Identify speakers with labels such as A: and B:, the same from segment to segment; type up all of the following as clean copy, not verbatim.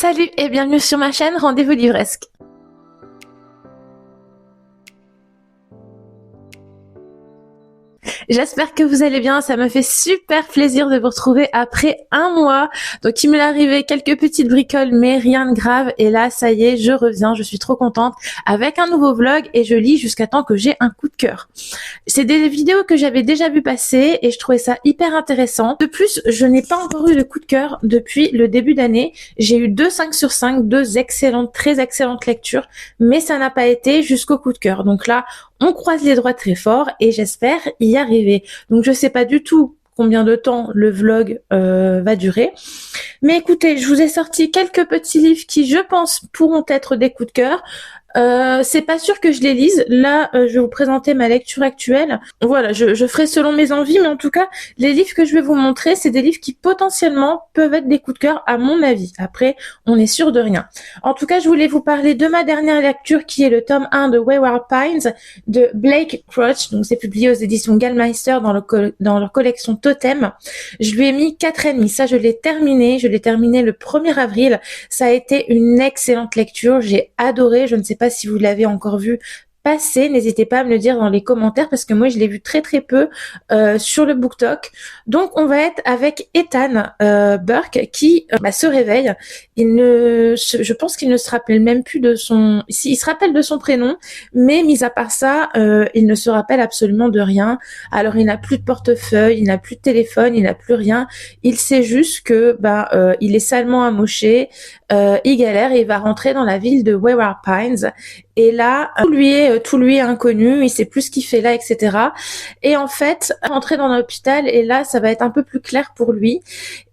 A: Salut et bienvenue sur ma chaîne Rendez-vous Livresque. J'espère que vous allez bien, ça me fait super plaisir de vous retrouver après un mois. Donc il m'est arrivé quelques petites bricoles mais rien de grave et là ça y est, je reviens, je suis trop contente avec un nouveau vlog et je lis jusqu'à temps que j'ai un coup de cœur. C'est des vidéos que j'avais déjà vu passer et je trouvais ça hyper intéressant. De plus, je n'ai pas encore eu de coup de cœur depuis le début d'année. J'ai eu 2 5 sur 5, 2 excellentes, très excellentes lectures, mais ça n'a pas été jusqu'au coup de cœur. Donc là, on croise les doigts très fort et j'espère y arriver. Donc je sais pas du tout combien de temps le vlog va durer. Mais écoutez, je vous ai sorti quelques petits livres qui, je pense, pourront être des coups de cœur. C'est pas sûr que je les lise. Là, je vais vous présenter ma lecture actuelle. Voilà, je ferai selon mes envies, mais en tout cas, les livres que je vais vous montrer, c'est des livres qui potentiellement peuvent être des coups de cœur à mon avis. Après, on est sûr de rien. En tout cas, je voulais vous parler de ma dernière lecture qui est le tome 1 de Wayward Pines de Blake Crouch. Donc, c'est publié aux éditions Gallmeister dans leur collection Totem. Je lui ai mis 4,5. Ça, je l'ai terminé. Je l'ai terminé le 1er avril. Ça a été une excellente lecture. J'ai adoré. Je ne sais pas si vous l'avez encore vu passer, n'hésitez pas à me le dire dans les commentaires parce que moi je l'ai vu très peu sur le BookTok. Donc on va être avec Ethan Burke qui se réveille. Je pense qu'il ne se rappelle même plus de son... Il se rappelle de son prénom, mais mis à part ça, il ne se rappelle absolument de rien. Alors il n'a plus de portefeuille, il n'a plus de téléphone, il n'a plus rien. Il sait juste que il est salement amoché, il galère et il va rentrer dans la ville de Wayward Pines. Et là, tout lui est inconnu, il sait plus ce qu'il fait là, etc. Et en fait, rentrer dans l'hôpital, et là, ça va être un peu plus clair pour lui.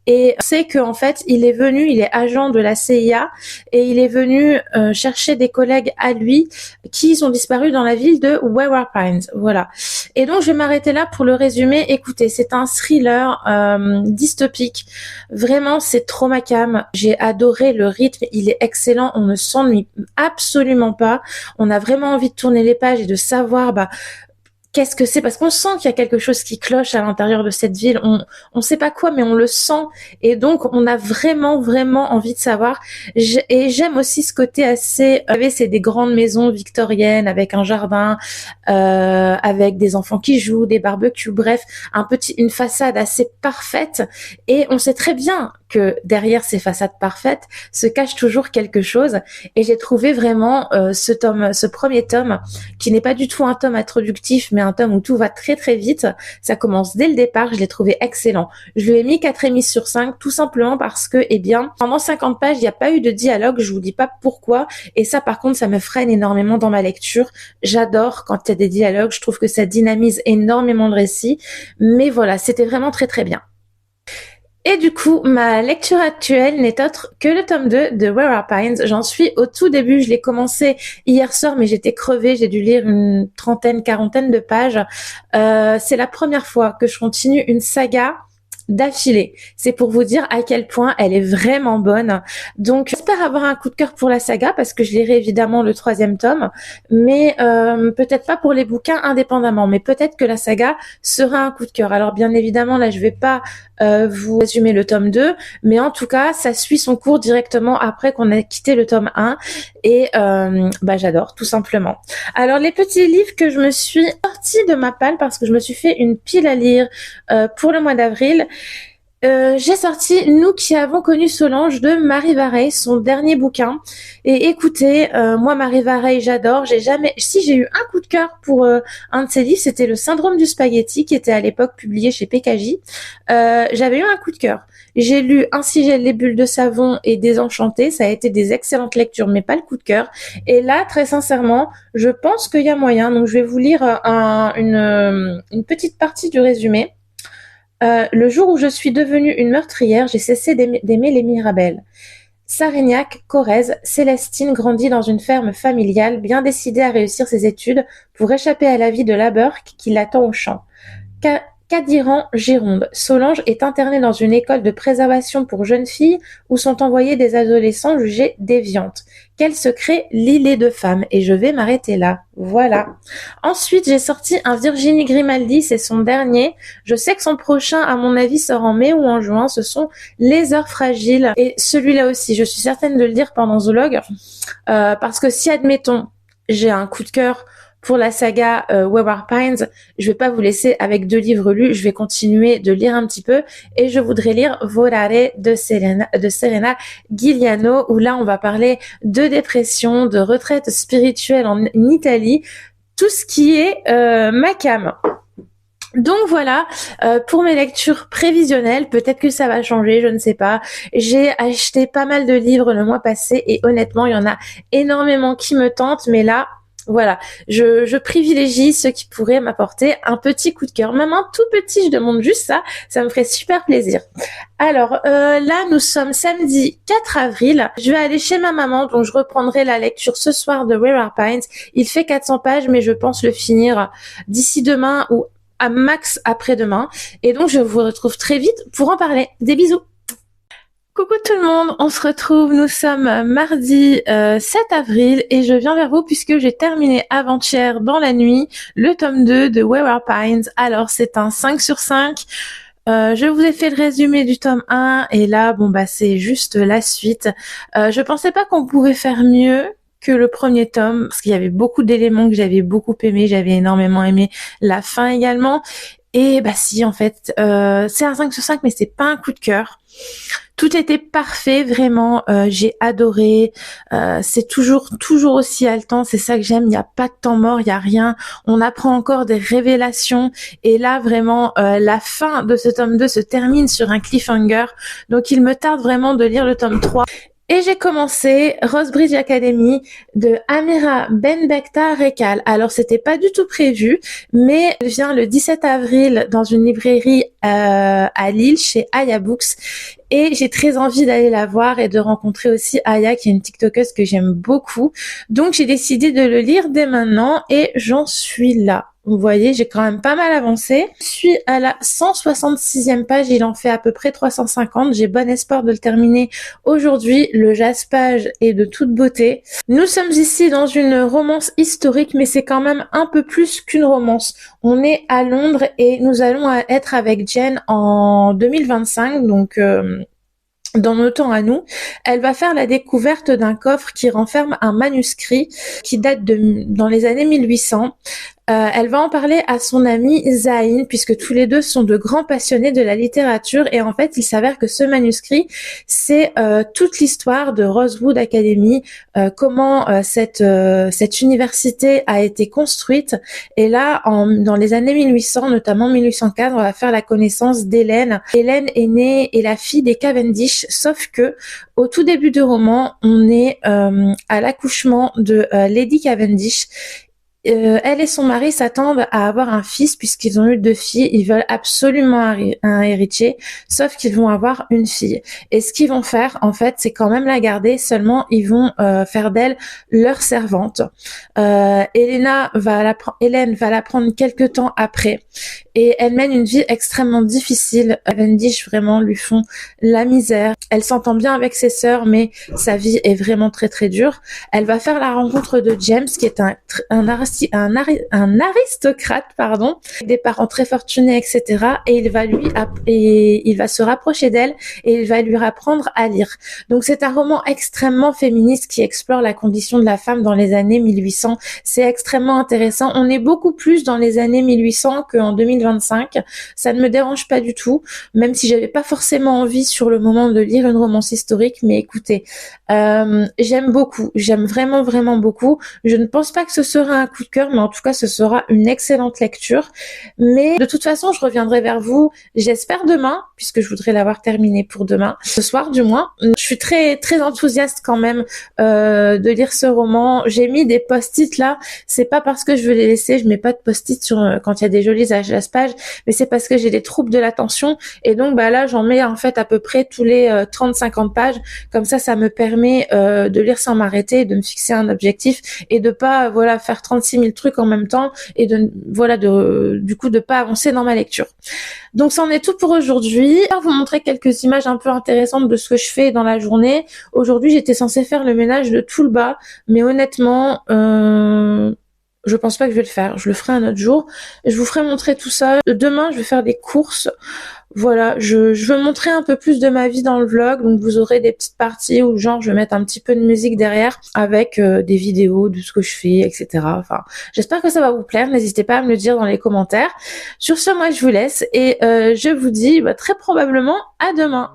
A: Et c'est qu'en fait, il est agent de la CIA et il est venu chercher des collègues à lui qui ont disparu dans la ville de Wayward Pines. Voilà. Et donc, je vais m'arrêter là pour le résumer. Écoutez, c'est un thriller dystopique. Vraiment, c'est trop ma came. J'ai adoré le rythme. Il est excellent. On ne s'ennuie absolument pas. On a vraiment envie de tourner les pages et de savoir qu'est-ce que c'est, parce qu'on sent qu'il y a quelque chose qui cloche à l'intérieur de cette ville. On sait pas quoi, mais on le sent. Et donc, on a vraiment envie de savoir. Et j'aime aussi ce côté assez... c'est des grandes maisons victoriennes avec un jardin, avec des enfants qui jouent, des barbecues, bref, une façade assez parfaite. Et on sait très bien que derrière ces façades parfaites se cache toujours quelque chose. Et j'ai trouvé vraiment ce premier tome, qui n'est pas du tout un tome introductif, mais un tome où tout va très vite. Ça commence dès le départ, je l'ai trouvé excellent. Je lui ai mis 4,5 sur 5, tout simplement parce que, pendant 50 pages, il n'y a pas eu de dialogue, je vous dis pas pourquoi, et ça par contre, ça me freine énormément dans ma lecture. J'adore quand il y a des dialogues, je trouve que ça dynamise énormément le récit, mais voilà, c'était vraiment très bien. Et du coup, ma lecture actuelle n'est autre que le tome 2 de Wayward Pines. J'en suis au tout début, je l'ai commencé hier soir, mais j'étais crevée, j'ai dû lire une quarantaine de pages. C'est la première fois que je continue une saga d'affilée. C'est pour vous dire à quel point elle est vraiment bonne. Donc j'espère avoir un coup de cœur pour la saga parce que je lirai évidemment le 3e tome, mais peut-être pas pour les bouquins indépendamment, mais peut-être que la saga sera un coup de cœur. Alors bien évidemment là je vais pas vous résumer le tome 2, mais en tout cas ça suit son cours directement après qu'on a quitté le tome 1 et j'adore tout simplement. Alors les petits livres que je me suis sortis de ma palle parce que je me suis fait une pile à lire pour le mois d'avril. J'ai sorti Nous qui avons connu Solange de Marie Vareille, son dernier bouquin. Et écoutez, moi Marie Vareille, j'adore. Si j'ai eu un coup de cœur pour un de ses livres, c'était Le Syndrome du Spaghetti, qui était à l'époque publié chez PKJ. J'avais eu un coup de cœur. J'ai lu Ainsi gèlent les bulles de savon et Désenchanté. Ça a été des excellentes lectures, mais pas le coup de cœur. Et là, très sincèrement, je pense qu'il y a moyen. Donc, je vais vous lire une petite partie du résumé. Le jour où je suis devenue une meurtrière, j'ai cessé d'aimer les Mirabel. Sarignac, Corrèze, Célestine grandit dans une ferme familiale, bien décidée à réussir ses études pour échapper à la vie de labeur qui l'attend au champ. Cadiran, Gironde. Solange est internée dans une école de préservation pour jeunes filles où sont envoyés des adolescents jugés déviantes. Quel secret lie les deux femmes? Et je vais m'arrêter là. Voilà. Ensuite, j'ai sorti un Virginie Grimaldi, c'est son dernier. Je sais que son prochain, à mon avis, sort en mai ou en juin. Ce sont Les Heures Fragiles. Et celui-là aussi, je suis certaine de le lire pendant Zoologue. Parce que si, admettons, j'ai un coup de cœur pour la saga Wayward Pines, je vais pas vous laisser avec 2 livres lus, je vais continuer de lire un petit peu et je voudrais lire Volare de Serena Giuliano, où là on va parler de dépression, de retraite spirituelle en Italie, tout ce qui est ma came. Donc voilà, pour mes lectures prévisionnelles, peut-être que ça va changer, je ne sais pas. J'ai acheté pas mal de livres le mois passé et honnêtement, il y en a énormément qui me tentent, mais là, voilà, je privilégie ceux qui pourraient m'apporter un petit coup de cœur. Même un tout petit, je demande juste ça me ferait super plaisir. Alors là, nous sommes samedi 4 avril. Je vais aller chez ma maman, donc je reprendrai la lecture ce soir de Wayward Pines. Il fait 400 pages, mais je pense le finir d'ici demain ou à max après-demain. Et donc, je vous retrouve très vite pour en parler. Des bisous! Coucou tout le monde, on se retrouve, nous sommes mardi 7 avril et je viens vers vous puisque j'ai terminé avant-hier dans la nuit le tome 2 de Wayward Pines. Alors c'est un 5 sur 5, je vous ai fait le résumé du tome 1 et là c'est juste la suite. Je pensais pas qu'on pouvait faire mieux que le premier tome parce qu'il y avait beaucoup d'éléments que j'avais beaucoup aimé, j'avais énormément aimé la fin également. Et si en fait c'est un 5 sur 5 mais c'est pas un coup de cœur. Tout était parfait, vraiment, j'ai adoré, c'est toujours aussi haletant, c'est ça que j'aime, il n'y a pas de temps mort, il n'y a rien, on apprend encore des révélations, et là vraiment, la fin de ce tome 2 se termine sur un cliffhanger, donc il me tarde vraiment de lire le tome 3. Et j'ai commencé Rosebridge Academy de Amira Benbekta Rekal. Alors c'était pas du tout prévu, mais elle vient le 17 avril dans une librairie à Lille chez Aya Books. Et j'ai très envie d'aller la voir et de rencontrer aussi Aya, qui est une TikTokeuse que j'aime beaucoup. Donc j'ai décidé de le lire dès maintenant et j'en suis là. Vous voyez, j'ai quand même pas mal avancé. Je suis à la 166e page, il en fait à peu près 350. J'ai bon espoir de le terminer aujourd'hui. Le jaspage est de toute beauté. Nous sommes ici dans une romance historique, mais c'est quand même un peu plus qu'une romance. On est à Londres et nous allons être avec Jen en 2025, donc dans nos temps à nous. Elle va faire la découverte d'un coffre qui renferme un manuscrit qui date dans les années 1800. Elle va en parler à son amie Zayn, puisque tous les deux sont de grands passionnés de la littérature, et en fait il s'avère que ce manuscrit c'est toute l'histoire de Rosewood Academy, comment cette université a été construite, et là dans les années 1800, notamment 1804, on va faire la connaissance d'Hélène. Hélène est née et la fille des Cavendish, sauf que au tout début du roman on est à l'accouchement de Lady Cavendish. Elle et son mari s'attendent à avoir un fils puisqu'ils ont eu 2 filles. Ils veulent absolument un héritier, sauf qu'ils vont avoir une fille. Et ce qu'ils vont faire, en fait, c'est quand même la garder. Seulement, ils vont faire d'elle leur servante. Hélène va la prendre quelques temps après. Et elle mène une vie extrêmement difficile. Cavendish vraiment lui font la misère. Elle s'entend bien avec ses sœurs, mais sa vie est vraiment très très dure. Elle va faire la rencontre de James, qui est un aristocrate, des parents très fortunés, etc. Et il va se rapprocher d'elle et il va lui apprendre à lire. Donc c'est un roman extrêmement féministe qui explore la condition de la femme dans les années 1800. C'est extrêmement intéressant. On est beaucoup plus dans les années 1800 qu'en 2025. Ça ne me dérange pas du tout, même si j'avais pas forcément envie sur le moment de lire une romance historique. Mais écoutez, j'aime beaucoup, j'aime vraiment vraiment beaucoup. Je ne pense pas que ce sera un coup de cœur, mais en tout cas ce sera une excellente lecture. Mais de toute façon je reviendrai vers vous, j'espère demain, puisque je voudrais l'avoir terminé pour demain, ce soir du moins. Je suis très très enthousiaste quand même de lire ce roman. J'ai mis des post-it là, c'est pas parce que je veux les laisser, je mets pas de post-it sur quand il y a des jolis pages pages, mais c'est parce que j'ai des troubles de l'attention et donc bah là j'en mets en fait à peu près tous les 30-50 pages. Comme ça me permet de lire sans m'arrêter, de me fixer un objectif et de pas voilà faire 36 000 trucs en même temps et du coup de pas avancer dans ma lecture. Donc c'en est tout pour aujourd'hui. Je vais vous montrer quelques images un peu intéressantes de ce que je fais dans la journée. Aujourd'hui, j'étais censée faire le ménage de tout le bas, mais honnêtement, je pense pas que je vais le faire. Je le ferai un autre jour. Je vous ferai montrer tout ça. Demain, je vais faire des courses. Voilà, je veux montrer un peu plus de ma vie dans le vlog, donc vous aurez des petites parties où genre je vais mettre un petit peu de musique derrière avec des vidéos de ce que je fais, etc. Enfin, j'espère que ça va vous plaire. N'hésitez pas à me le dire dans les commentaires. Sur ce, moi je vous laisse et je vous dis très probablement à demain.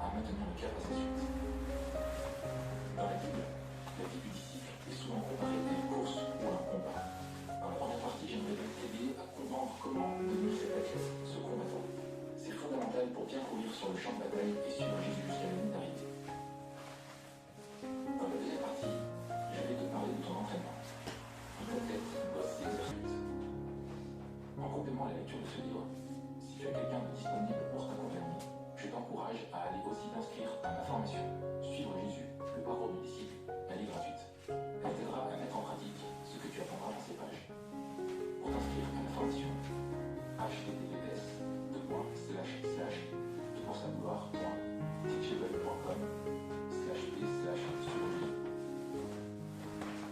B: à maintenir le cap à sa suite. Dans la Bible, la vie du disciple est souvent comparée à une course ou à un combat. Dans la première partie, j'aimerais donc t'aider à comprendre comment devenir cet athlète, ce combattant. C'est fondamental pour bien courir sur le champ de bataille et suivre Jésus jusqu'à la ligne d'arrivée. Dans la deuxième partie, je vais te parler de ton entraînement. Toute ta tête doit s'exercer. En complément à la lecture de ce livre, si tu as quelqu'un de disponible pour t'accompagner, je t'encourage à aller aussi t'inscrire à ma formation Suivre Jésus, le parcours du disciple. Elle est gratuite. Elle t'aidera à mettre en pratique ce que tu apprendras dans ces pages. Pour t'inscrire à ma formation, https://toursagloire.teachable.com/p/suivre.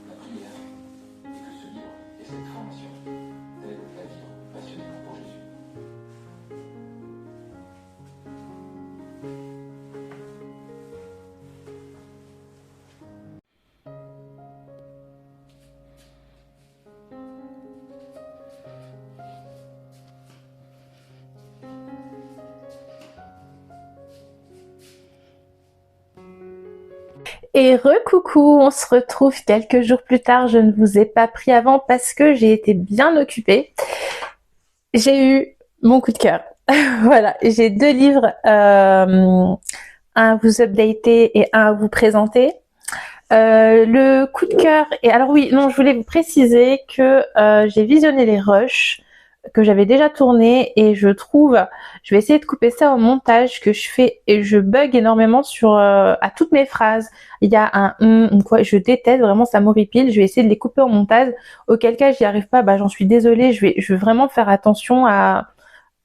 B: La prière est que ce livre et cette formation t'aident à vivre passionnément pour Jésus.
A: Et recoucou, on se retrouve quelques jours plus tard. Je ne vous ai pas pris avant parce que j'ai été bien occupée. J'ai eu mon coup de cœur. Voilà, j'ai 2 livres, un à vous updater et un à vous présenter. Le coup de cœur, et alors oui, non, je voulais vous préciser que j'ai visionné les rushs que j'avais déjà tourné et je vais essayer de couper ça au montage que je fais et je bug énormément à toutes mes phrases. Il y a un ou quoi, je déteste vraiment, ça m'horripile. Je vais essayer de les couper au montage. Auquel cas j'y arrive pas, j'en suis désolée. Je vais vraiment faire attention à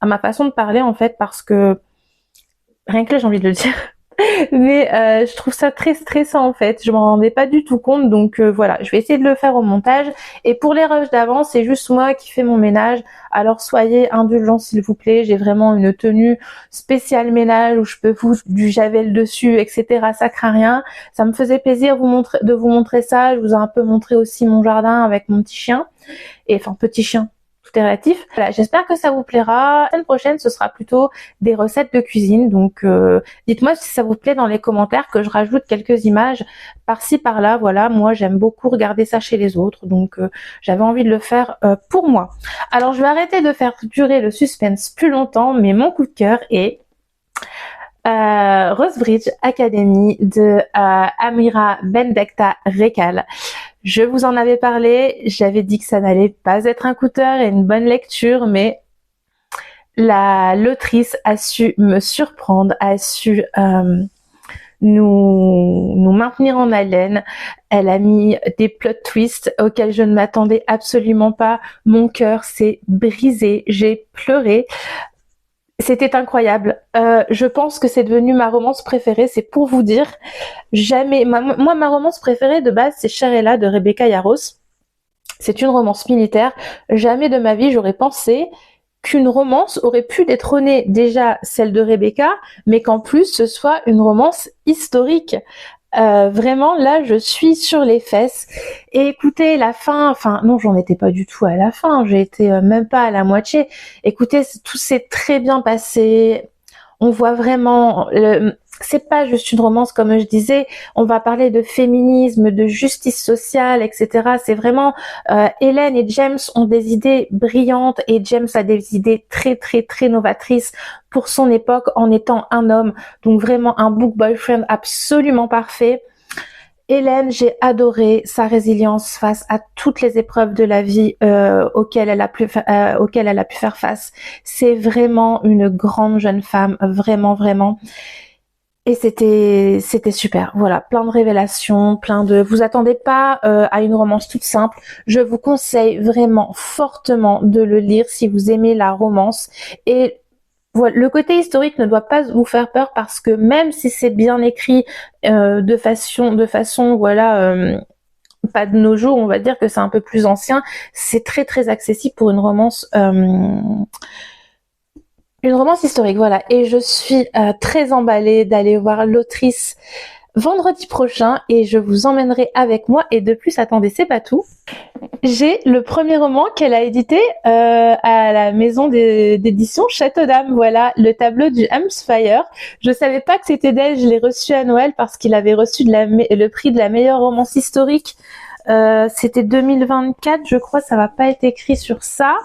A: ma façon de parler en fait parce que rien que là j'ai envie de le dire. Mais je trouve ça très stressant en fait, je m'en rendais pas du tout compte, donc voilà, je vais essayer de le faire au montage. Et pour les rushs d'avant, c'est juste moi qui fais mon ménage, alors soyez indulgents s'il vous plaît. J'ai vraiment une tenue spéciale ménage où je peux foutre du javel dessus, etc. Ça craint rien. Ça me faisait plaisir de vous montrer ça. Je vous ai un peu montré aussi mon jardin avec mon petit chien, et enfin petit chien, tout est relatif. Voilà, j'espère que ça vous plaira. La semaine prochaine, ce sera plutôt des recettes de cuisine. Donc, dites-moi si ça vous plaît dans les commentaires, que je rajoute quelques images par-ci, par-là. Voilà, moi, j'aime beaucoup regarder ça chez les autres. Donc, j'avais envie de le faire pour moi. Alors, je vais arrêter de faire durer le suspense plus longtemps, mais mon coup de cœur est Rosebridge Academy de Amira Bendekta Rekal. Je vous en avais parlé, j'avais dit que ça n'allait pas être un coup de cœur et une bonne lecture, mais l'autrice a su me surprendre, a su nous maintenir en haleine. Elle a mis des plot twists auxquels je ne m'attendais absolument pas. Mon cœur s'est brisé, j'ai pleuré. C'était incroyable. Je pense que c'est devenu ma romance préférée. C'est pour vous dire. Ma romance préférée de base, c'est Sharela de Rebecca Yarros. C'est une romance militaire. Jamais de ma vie j'aurais pensé qu'une romance aurait pu détrôner déjà celle de Rebecca, mais qu'en plus ce soit une romance historique. Vraiment, là, je suis sur les fesses. Et écoutez, la fin, non, j'en étais pas du tout à la fin. J'ai été même pas à la moitié. Écoutez, tout s'est très bien passé. On voit vraiment, c'est pas juste une romance comme je disais. On va parler de féminisme, de justice sociale, etc. C'est vraiment, Hélène et James ont des idées brillantes et James a des idées très très très novatrices pour son époque en étant un homme. Donc vraiment un book boyfriend absolument parfait. Hélène, j'ai adoré sa résilience face à toutes les épreuves de la vie auxquelles elle a pu faire face. C'est vraiment une grande jeune femme, vraiment, vraiment. Et c'était super. Voilà, plein de révélations, vous attendez pas à une romance toute simple. Je vous conseille vraiment fortement de le lire si vous aimez la romance. Et voilà, le côté historique ne doit pas vous faire peur parce que même si c'est bien écrit de façon voilà, pas de nos jours, on va dire que c'est un peu plus ancien, c'est très très accessible pour une romance historique, voilà. Et je suis très emballée d'aller voir l'autrice vendredi prochain et je vous emmènerai avec moi. Et de plus, attendez, c'est pas tout. J'ai le premier roman qu'elle a édité à la maison d'édition Château d'Âme. Voilà, le tableau du Hamsfire. Je savais pas que c'était d'elle, je l'ai reçu à Noël parce qu'il avait reçu le prix de la meilleure romance historique. C'était 2024, je crois, ça va pas être écrit sur ça.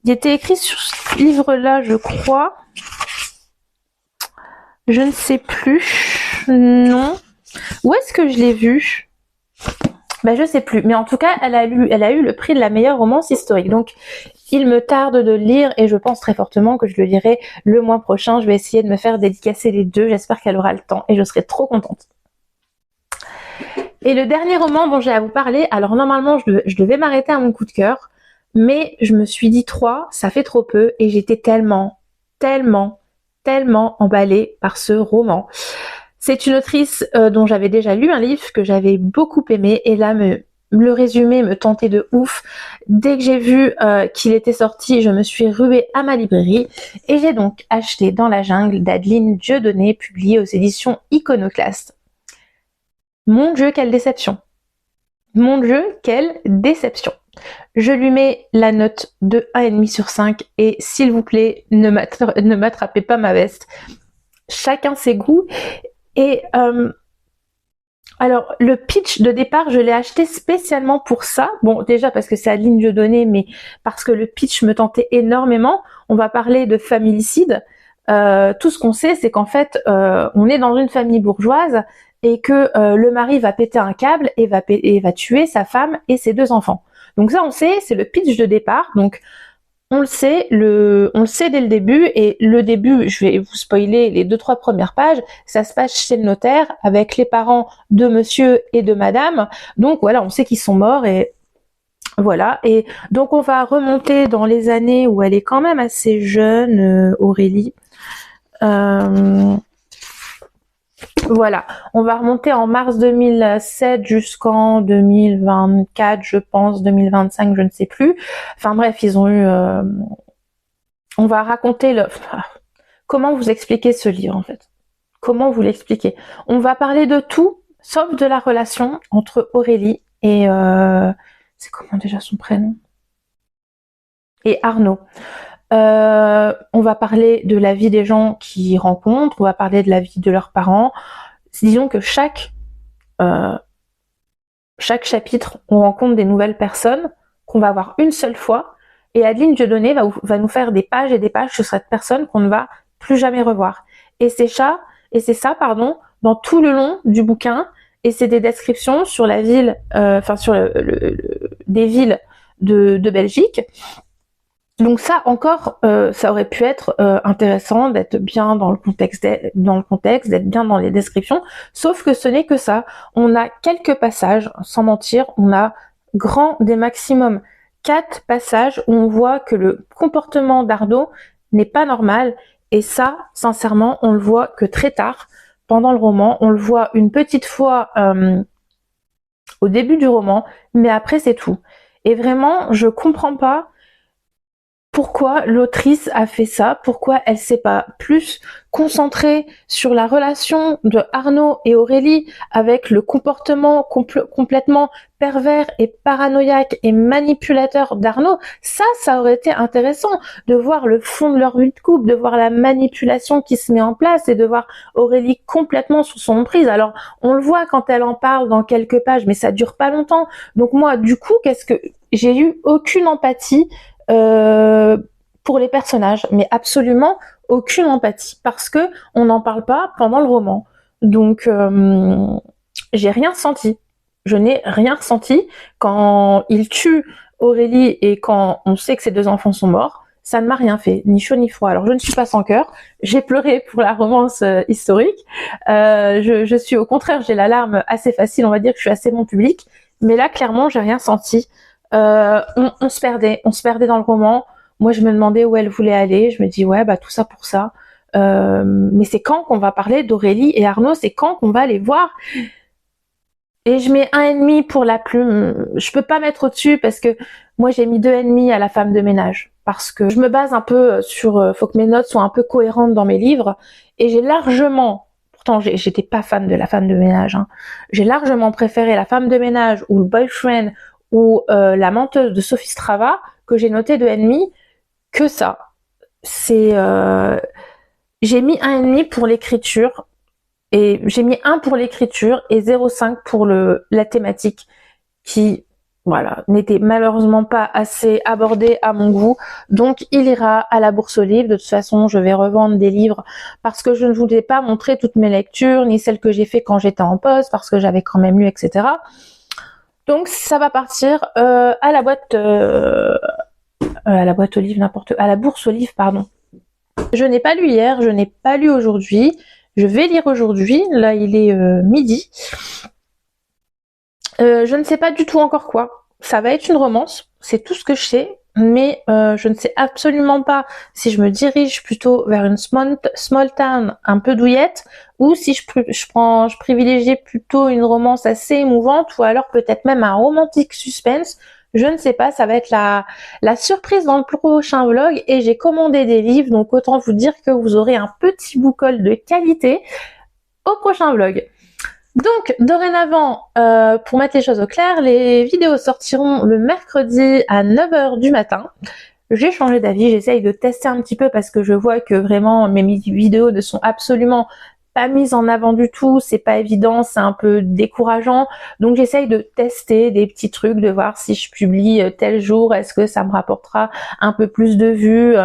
A: Il était écrit sur ce livre-là, je crois. Je ne sais plus. Non. Où est-ce que je l'ai vu? Je sais plus. Mais en tout cas, elle a eu le prix de la meilleure romance historique. Donc, il me tarde de le lire et je pense très fortement que je le lirai le mois prochain. Je vais essayer de me faire dédicacer les deux. J'espère qu'elle aura le temps et je serai trop contente. Et le dernier roman dont j'ai à vous parler, alors normalement, je devais m'arrêter à mon coup de cœur, mais je me suis dit 3, ça fait trop peu et j'étais tellement emballée par ce roman. C'est une autrice dont j'avais déjà lu un livre que j'avais beaucoup aimé et là le résumé me tentait de ouf. Dès que j'ai vu qu'il était sorti, je me suis ruée à ma librairie et j'ai donc acheté Dans la jungle d'Adeline Dieudonné, publié aux éditions Iconoclaste. Mon Dieu, quelle déception! Mon Dieu, quelle déception! Je lui mets la note de 1,5 sur 5 et s'il vous plaît, ne m'attrapez pas ma veste. Chacun ses goûts. Et alors, le pitch de départ, je l'ai acheté spécialement pour ça. Bon, déjà parce que c'est Adeline Dieudonné, mais parce que le pitch me tentait énormément. On va parler de familicide. Tout ce qu'on sait, c'est qu'en fait, on est dans une famille bourgeoise et que le mari va péter un câble et va tuer sa femme et ses 2 enfants. Donc ça, on sait, c'est le pitch de départ. Donc on le sait dès le début, et le début, je vais vous spoiler les 2-3 premières pages, ça se passe chez le notaire avec les parents de monsieur et de madame. Donc voilà, on sait qu'ils sont morts et voilà. Et donc on va remonter dans les années où elle est quand même assez jeune, Aurélie. Voilà, on va remonter en mars 2007 jusqu'en 2024, je pense, 2025, je ne sais plus. Enfin bref, ils ont eu... on va raconter comment vous expliquer ce livre en fait? Comment vous l'expliquer? On va parler de tout, sauf de la relation entre Aurélie et... c'est comment déjà son prénom? Et Arnaud. On va parler de la vie des gens qu'ils rencontrent, on va parler de la vie de leurs parents. Disons que chaque chapitre, on rencontre des nouvelles personnes qu'on va voir une seule fois, et Adeline Dieudonné va nous faire des pages et des pages sur cette personne qu'on ne va plus jamais revoir. Et c'est ça, dans tout le long du bouquin, et c'est des descriptions sur la ville, sur des villes de Belgique. Donc ça encore, ça aurait pu être intéressant d'être bien dans le contexte, d'être bien dans les descriptions, sauf que ce n'est que ça. On a quelques passages, sans mentir, on a grand des maximum 4 passages où on voit que le comportement d'Arnaud n'est pas normal, et ça, sincèrement, on le voit que très tard pendant le roman. On le voit une petite fois au début du roman, mais après c'est tout. Et vraiment, je comprends pas pourquoi l'autrice a fait ça, pourquoi elle s'est pas plus concentrée sur la relation de Arnaud et Aurélie avec le comportement complètement pervers et paranoïaque et manipulateur d'Arnaud. Ça aurait été intéressant de voir le fond de leur vie de couple, de voir la manipulation qui se met en place et de voir Aurélie complètement sous son emprise. Alors, on le voit quand elle en parle dans quelques pages, mais ça dure pas longtemps. Donc moi, du coup, j'ai eu aucune empathie pour les personnages, mais absolument aucune empathie, parce que on n'en parle pas pendant le roman. Donc j'ai rien ressenti. Je n'ai rien ressenti quand il tue Aurélie et quand on sait que ses 2 enfants sont morts. Ça ne m'a rien fait, ni chaud ni froid. Alors je ne suis pas sans cœur. J'ai pleuré pour la romance historique. Je suis au contraire, j'ai la larme assez facile. On va dire que je suis assez bon public. Mais là, clairement, j'ai rien senti. On se perdait dans le roman. Moi, je me demandais où elle voulait aller. Je me dis ouais, tout ça pour ça. Mais c'est quand qu'on va parler d'Aurélie et Arnaud? C'est quand qu'on va les voir? Et je mets 1,5 pour la plume. Je peux pas mettre au-dessus parce que moi j'ai mis 2,5 à la femme de ménage. Parce que je me base un peu sur, faut que mes notes soient un peu cohérentes dans mes livres. Et j'ai largement, pourtant j'étais pas fan de la femme de ménage, hein. J'ai largement préféré la femme de ménage ou le boyfriend ou la menteuse de Sophie Strava que j'ai noté 2,5 que ça. C'est j'ai mis 1,5 pour l'écriture et j'ai mis 1 pour l'écriture et 0,5 pour la thématique qui voilà, n'était malheureusement pas assez abordée à mon goût. Donc il ira à la bourse aux livres. De toute façon, je vais revendre des livres parce que je ne voulais pas montrer toutes mes lectures, ni celles que j'ai fait quand j'étais en poste, parce que j'avais quand même lu, etc. Donc ça va partir à la boîte aux livres, à la bourse aux livres, pardon. Je n'ai pas lu hier, je n'ai pas lu aujourd'hui. Je vais lire aujourd'hui. Là, il est midi. Je ne sais pas du tout encore quoi. Ça va être une romance, c'est tout ce que je sais, mais je ne sais absolument pas si je me dirige plutôt vers une small town un peu douillette ou si je privilégie plutôt une romance assez émouvante ou alors peut-être même un romantique suspense. Je ne sais pas, ça va être la surprise dans le prochain vlog et j'ai commandé des livres, donc autant vous dire que vous aurez un petit boucol de qualité au prochain vlog. Donc, dorénavant, pour mettre les choses au clair, les vidéos sortiront le mercredi à 9h du matin. J'ai changé d'avis, j'essaye de tester un petit peu parce que je vois que vraiment mes vidéos ne sont absolument pas mises en avant du tout, c'est pas évident, c'est un peu décourageant. Donc j'essaye de tester des petits trucs, de voir si je publie tel jour, est-ce que ça me rapportera un peu plus de vues.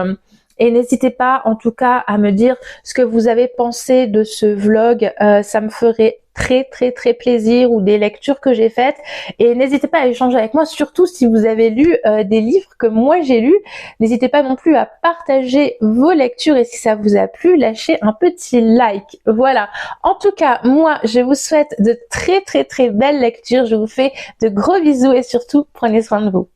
A: Et n'hésitez pas en tout cas à me dire ce que vous avez pensé de ce vlog, ça me ferait très plaisir, ou des lectures que j'ai faites, et n'hésitez pas à échanger avec moi, surtout si vous avez lu des livres que moi j'ai lus. N'hésitez pas non plus à partager vos lectures et si ça vous a plu, lâchez un petit like. Voilà, en tout cas moi je vous souhaite de très belles lectures, je vous fais de gros bisous et surtout prenez soin de vous.